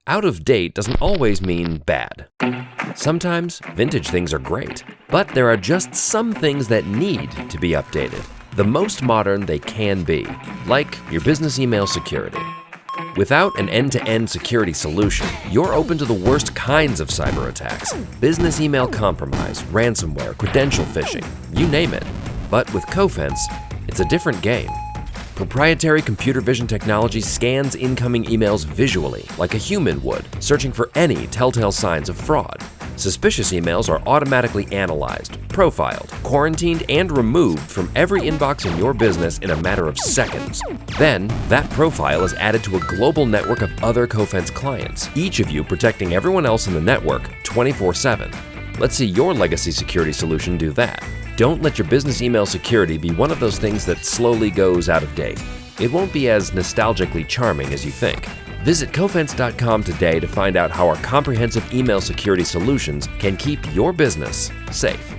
Out of date doesn't always mean bad. Sometimes vintage things are great, but there are just some things that need to be updated. The most modern they can be, like your business email security. Without an end-to-end security solution, you're open to the worst kinds of cyber attacks: business email compromise, ransomware, credential phishing, you name it. But with Cofense, it's a different game. Proprietary computer vision technology scans incoming emails visually, like a human would, searching for any telltale signs of fraud. Suspicious emails are automatically analyzed, profiled, quarantined, and removed from every inbox in your business in a matter of seconds. Then, that profile is added to a global network of other Cofense clients, each of you protecting everyone else in the network 24/7. Let's see your legacy security solution do that. Don't let your business email security be one of those things that slowly goes out of date. It won't be as nostalgically charming as you think. Visit Cofense.com today to find out how our comprehensive email security solutions can keep your business safe.